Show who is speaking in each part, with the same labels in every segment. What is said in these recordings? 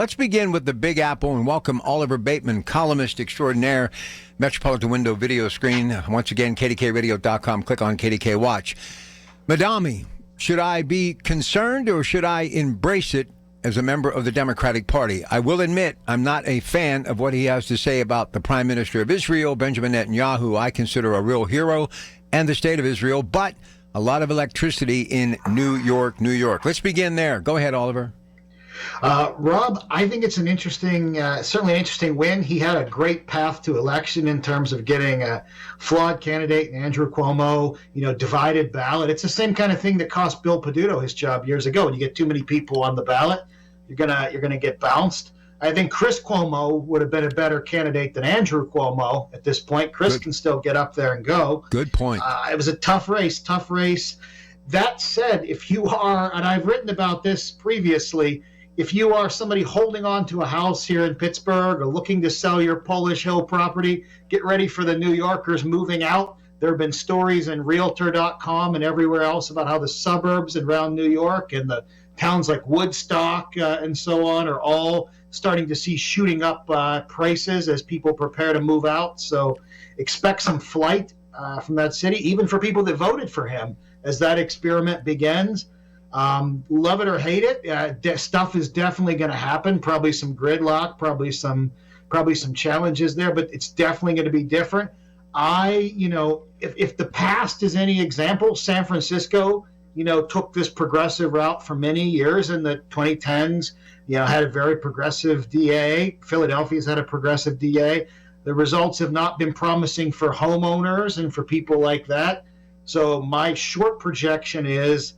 Speaker 1: Let's begin with the Big Apple and welcome Oliver Bateman, columnist extraordinaire, Metropolitan Window video screen. Once again, kdkradio.com. Click on KDK Watch. Madame, should I be concerned or should I embrace it as a member of the Democratic Party? I will admit I'm not a fan of what he has to say about the Prime Minister of Israel, Benjamin Netanyahu. I consider a real hero, and the state of Israel, but a lot of electricity in New York, New York. Let's begin there. Go ahead, Oliver.
Speaker 2: Rob, I think it's an interesting, certainly an interesting win. He had a great path to election in terms of getting a flawed candidate, Andrew Cuomo, divided ballot. It's the same kind of thing that cost Bill Peduto his job years ago. When you get too many people on the ballot, you're gonna get bounced. I think Chris Cuomo would have been a better candidate than Andrew Cuomo at this point. Chris can still get up there and go.
Speaker 1: Good point.
Speaker 2: It was a tough race. That said, if you are, and I've written about this previously, if you are somebody holding on to a house here in Pittsburgh or looking to sell your Polish Hill property, get ready for the New Yorkers moving out. There have been stories in Realtor.com and everywhere else about how the suburbs around New York and the towns like Woodstock and so on are all starting to see shooting up prices as people prepare to move out. So expect some flight from that city, even for people that voted for him as that experiment begins. Love it or hate it, stuff is definitely going to happen. Probably some gridlock, probably some challenges there, but it's definitely going to be different. If the past is any example, San Francisco, took this progressive route for many years in the 2010s. Had a very progressive DA. Philadelphia's had a progressive DA. The results have not been promising for homeowners and for people like that. So my short projection is,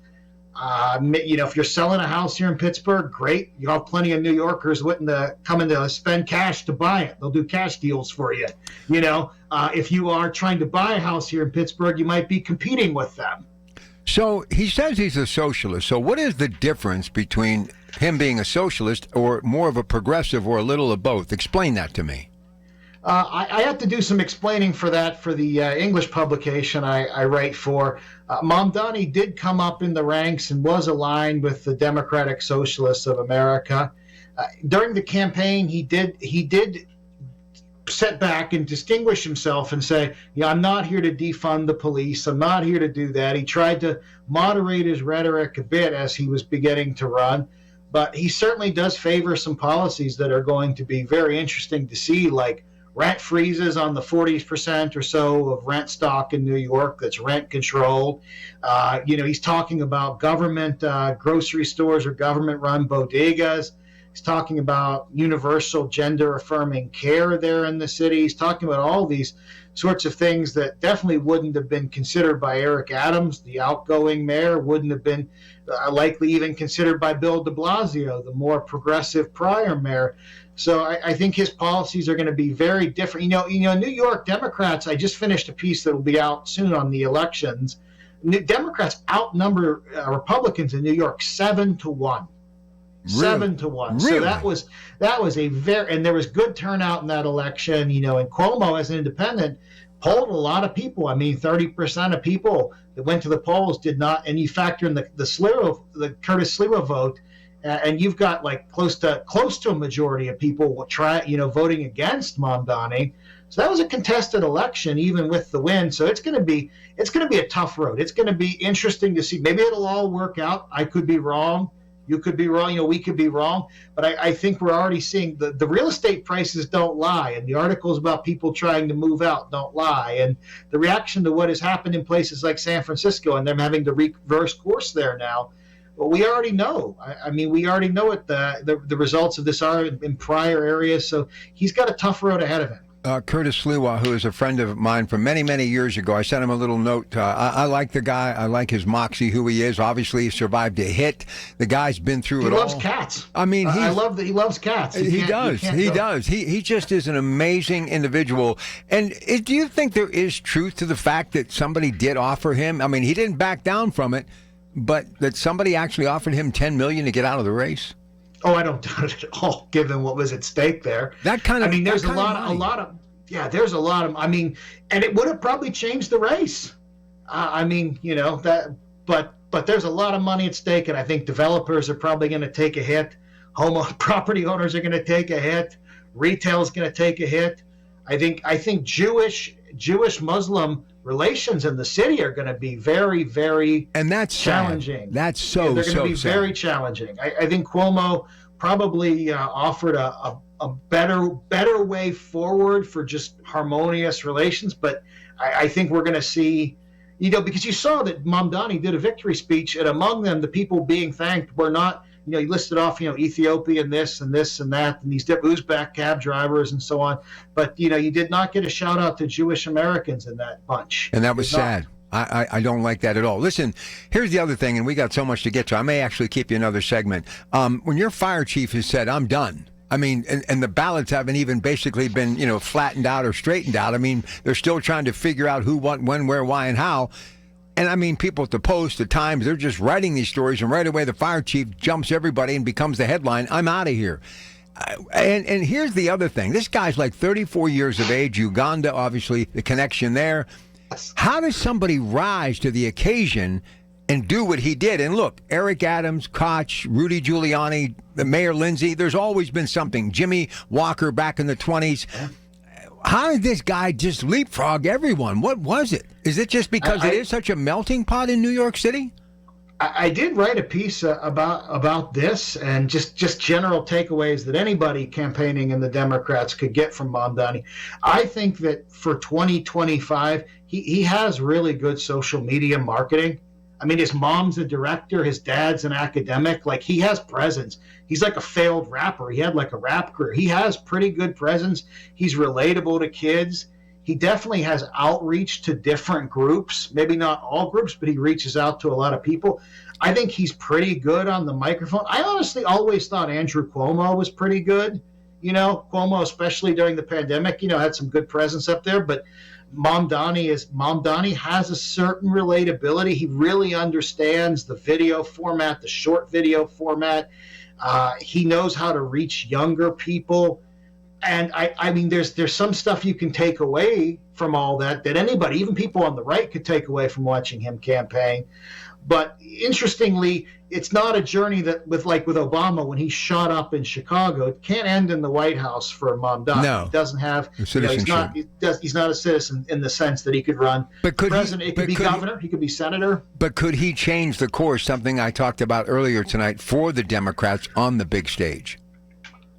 Speaker 2: if you're selling a house here in Pittsburgh, great. You have plenty of New Yorkers waiting to come in to spend cash to buy it. They'll do cash deals for you. If you are trying to buy a house here in Pittsburgh, you might be competing with them.
Speaker 1: So he says he's a socialist. So what is the difference between him being a socialist or more of a progressive or a little of both? Explain that to me.
Speaker 2: I had to do some explaining for that for the English publication I write for. Mamdani did come up in the ranks and was aligned with the Democratic Socialists of America. During the campaign, he did set back and distinguish himself and say, I'm not here to defund the police. I'm not here to do that. He tried to moderate his rhetoric a bit as he was beginning to run. But he certainly does favor some policies that are going to be very interesting to see, like rent freezes on the 40% or so of rent stock in New York that's rent controlled. He's talking about government grocery stores or government-run bodegas. He's talking about universal gender-affirming care there in the city. He's talking about all these sorts of things that definitely wouldn't have been considered by Eric Adams, the outgoing mayor, wouldn't have been likely even considered by Bill de Blasio, the more progressive prior mayor. So I think his policies are going to be very different. New York Democrats, I just finished a piece that will be out soon on the elections. Democrats outnumber Republicans in New York 7-1.
Speaker 1: Really?
Speaker 2: 7-1.
Speaker 1: Really?
Speaker 2: So that was a very, and there was good turnout in that election, and Cuomo as an independent polled a lot of people. 30% of people that went to the polls did not, and you factor in the Curtis Sliwa vote, and you've got like close to a majority of people voting against Mamdani. So that was a contested election, even with the win. So it's going to be a tough road. It's going to be interesting to see. Maybe it'll all work out. I could be wrong. You could be wrong. We could be wrong. But I think we're already seeing the real estate prices don't lie, and the articles about people trying to move out don't lie, and the reaction to what has happened in places like San Francisco and them having to reverse course there now. Well, we already know. We already know what the results of this are in prior areas. So he's got a tough road ahead of him.
Speaker 1: Curtis Sliwa, who is a friend of mine from many, many years ago, I sent him a little note. I like the guy. I like his moxie, who he is. Obviously, he survived a hit. The guy's been through it all.
Speaker 2: He loves cats.
Speaker 1: I love
Speaker 2: that he loves cats.
Speaker 1: He does. He just is an amazing individual. And do you think there is truth to the fact that somebody did offer him? He didn't back down from it, but that somebody actually offered him $10 million to get out of the race?
Speaker 2: Oh, I don't doubt it at all, given what was at stake there.
Speaker 1: There's a lot of,
Speaker 2: and it would have probably changed the race. But there's a lot of money at stake, and I think developers are probably going to take a hit. property owners are going to take a hit. Retail is going to take a hit. I think Jewish Muslim relations in the city are going to be very, very challenging.
Speaker 1: Sad. That's
Speaker 2: they're going to be
Speaker 1: sad.
Speaker 2: very challenging. I think Cuomo probably offered a better way forward for just harmonious relations, but I think we're going to see, because you saw that Mamdani did a victory speech, and among them, the people being thanked were not, he listed off, Ethiopian this and this and that, and these Uzbek cab drivers and so on. But, you did not get a shout out to Jewish Americans in that bunch.
Speaker 1: And that was sad. I don't like that at all. Listen, here's the other thing, and we got so much to get to. I may actually keep you another segment. When your fire chief has said, I'm done. I mean, and the ballots haven't even basically been, flattened out or straightened out. I mean, they're still trying to figure out who, what, when, where, why, and how. And I mean, people at the Post, the Times, they're just writing these stories, and right away the fire chief jumps everybody and becomes the headline. I'm out of here. And here's the other thing. This guy's like 34 years of age, Uganda, obviously, the connection there. How does somebody rise to the occasion and do what he did? And look, Eric Adams, Koch, Rudy Giuliani, Mayor Lindsay, there's always been something. Jimmy Walker back in the 20s. How did this guy just leapfrog everyone? What was it? Is it just because it is such a melting pot in New York City?
Speaker 2: I did write a piece about this, and just general takeaways that anybody campaigning in the Democrats could get from Mamdani. I think that for 2025, he has really good social media marketing. I mean, his mom's a director, his dad's an academic. Like, he has presence. He's like a failed rapper. He had like a rap career. He has pretty good presence. He's relatable to kids. He definitely has outreach to different groups, maybe not all groups, but he reaches out to a lot of people. I think he's pretty good on the microphone. I honestly always thought Andrew Cuomo was pretty good. Cuomo, especially during the pandemic, had some good presence up there, but Mamdani has a certain relatability. He really understands the video format, the short video format. He knows how to reach younger people. And I mean, there's some stuff you can take away from all that anybody, even people on the right, could take away from watching him campaign. But interestingly, it's not a journey that with Obama when he shot up in Chicago. It can't end in the White House for Mamdani.
Speaker 1: No.
Speaker 2: He doesn't have
Speaker 1: citizenship.
Speaker 2: He's not a citizen in the sense that he could run for president. He could be governor. He could be senator.
Speaker 1: But could he change the course? Something I talked about earlier tonight for the Democrats on the big stage.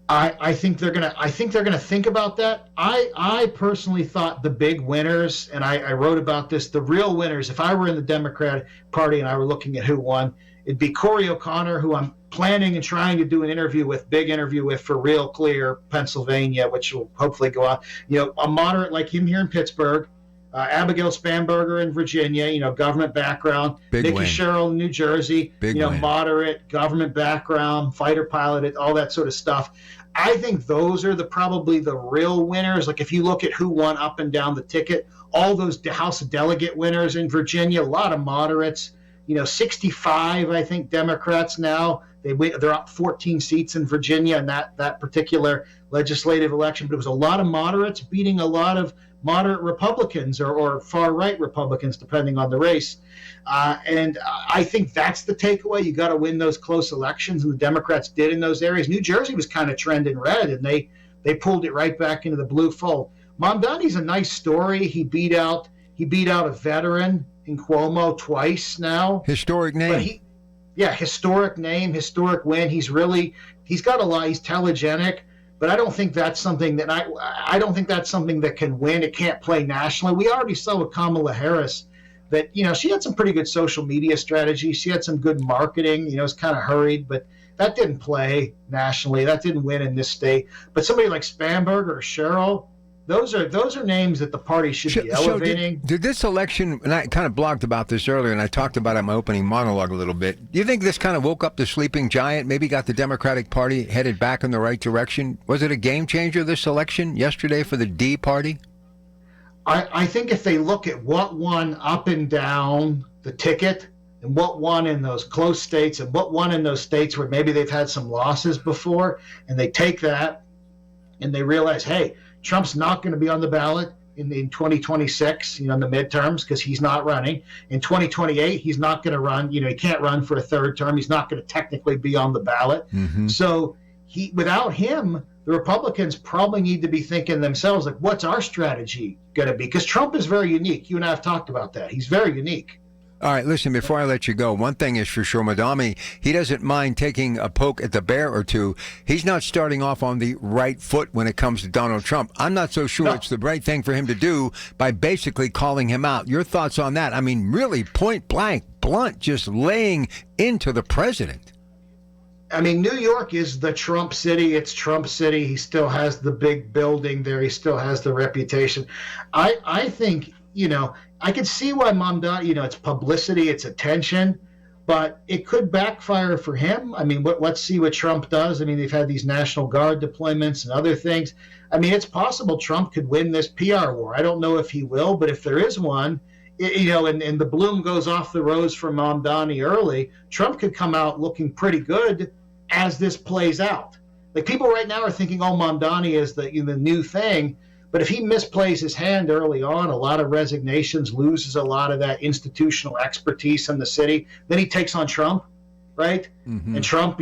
Speaker 2: I think they're gonna think about that. I personally thought the big winners, and I wrote about this, the real winners, if I were in the Democratic Party and I were looking at who won, it'd be Corey O'Connor, who I'm planning and trying to do an big interview with for Real Clear, Pennsylvania, which will hopefully go out. A moderate like him here in Pittsburgh, Abigail Spanberger in Virginia, government background.
Speaker 1: Big
Speaker 2: Nikki
Speaker 1: win.
Speaker 2: Sherrill in New Jersey,
Speaker 1: Big win.
Speaker 2: Moderate, government background, fighter pilot, all that sort of stuff. I think those are probably the real winners. Like if you look at who won up and down the ticket, all those House of Delegate winners in Virginia, a lot of moderates, 65, I think, Democrats now. They're up 14 seats in Virginia in that particular legislative election. But it was a lot of moderates beating a lot of moderate Republicans or far-right Republicans, depending on the race. And I think that's the takeaway. You got to win those close elections, and the Democrats did in those areas. New Jersey was kind of trending red, and they pulled it right back into the blue fold. Mamdani's a nice story. He beat out a veteran in Cuomo twice now.
Speaker 1: Historic name.
Speaker 2: Historic name, historic win. He's got a lot. He's telegenic. But I don't think that's something that I don't think that's something that can win. It can't play nationally. We already saw with Kamala Harris that she had some pretty good social media strategy. She had some good marketing. It was kind of hurried, but that didn't play nationally. That didn't win in this state. But somebody like Spanberger or Sherrill, those are names that the party should be elevating.
Speaker 1: Did this election, and I kind of blogged about this earlier, and I talked about it in my opening monologue a little bit. Do you think this kind of woke up the sleeping giant, maybe got the Democratic Party headed back in the right direction? Was it a game changer, this election yesterday for the D Party?
Speaker 2: I think if they look at what won up and down the ticket and what won in those close states and what won in those states where maybe they've had some losses before, and they take that and they realize, hey, Trump's not going to be on the ballot in 2026, in the midterms, because he's not running. In 2028, he's not going to run. He can't run for a third term. He's not going to technically be on the ballot.
Speaker 1: Mm-hmm.
Speaker 2: So without him, the Republicans probably need to be thinking themselves, like, what's our strategy going to be? Because Trump is very unique. You and I have talked about that. He's very unique.
Speaker 1: All right, listen, before I let you go, one thing is for sure, Madami, he doesn't mind taking a poke at the bear or two. He's not starting off on the right foot when it comes to Donald Trump. I'm not so sure it's the right thing for him to do by basically calling him out. Your thoughts on that? I mean, really point blank, blunt, just laying into the president.
Speaker 2: I mean, New York is the Trump city. It's Trump city. He still has the big building there. He still has the reputation. I think, I could see why Mamdani, it's publicity, it's attention, but it could backfire for him. I mean, let's see what Trump does. I mean, they've had these National Guard deployments and other things. I mean, it's possible Trump could win this PR war. I don't know if he will, but if there is one, and the bloom goes off the rose for Mamdani early, Trump could come out looking pretty good as this plays out. Like, people right now are thinking, oh, Mamdani is the new thing. But if he misplays his hand early on, a lot of resignations, loses a lot of that institutional expertise in the city, then he takes on Trump, right? Mm-hmm. And Trump,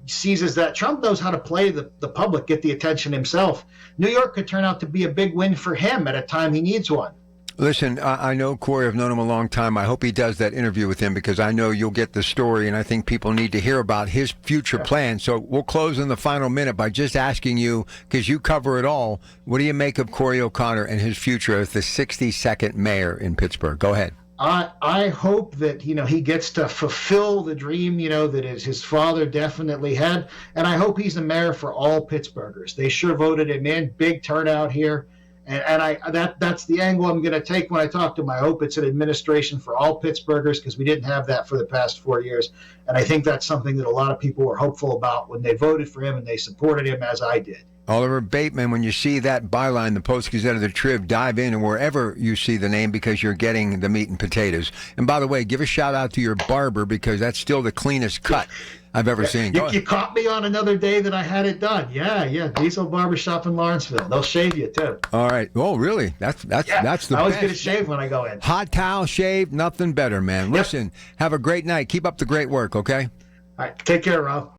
Speaker 2: seizes that. Trump knows how to play the public, get the attention himself. New York could turn out to be a big win for him at a time he needs one.
Speaker 1: Listen, I know Corey. I've known him a long time. I hope he does that interview with him because I know you'll get the story, and I think people need to hear about his future plans. So we'll close in the final minute by just asking you, because you cover it all, what do you make of Corey O'Connor and his future as the 62nd mayor in Pittsburgh? Go ahead.
Speaker 2: I hope that, he gets to fulfill the dream, that his father definitely had. And I hope he's the mayor for all Pittsburghers. They sure voted him in. Big turnout here. And that's the angle I'm going to take when I talk to him. I hope it's an administration for all Pittsburghers, because we didn't have that for the past 4 years. And I think that's something that a lot of people were hopeful about when they voted for him and they supported him, as I did.
Speaker 1: Oliver Bateman, when you see that byline, the Post-Gazette of the Trib, dive in and wherever you see the name, because you're getting the meat and potatoes. And by the way, give a shout out to your barber, because that's still the cleanest cut I've ever seen.
Speaker 2: You caught me on another day that I had it done. Yeah. Diesel Barbershop in Lawrenceville. They'll shave you too.
Speaker 1: All right. Oh, really? That's the best.
Speaker 2: I always get a shave when I go in.
Speaker 1: Hot towel, shave, nothing better, man. Listen, have a great night. Keep up the great work, okay?
Speaker 2: All right. Take care, Rob.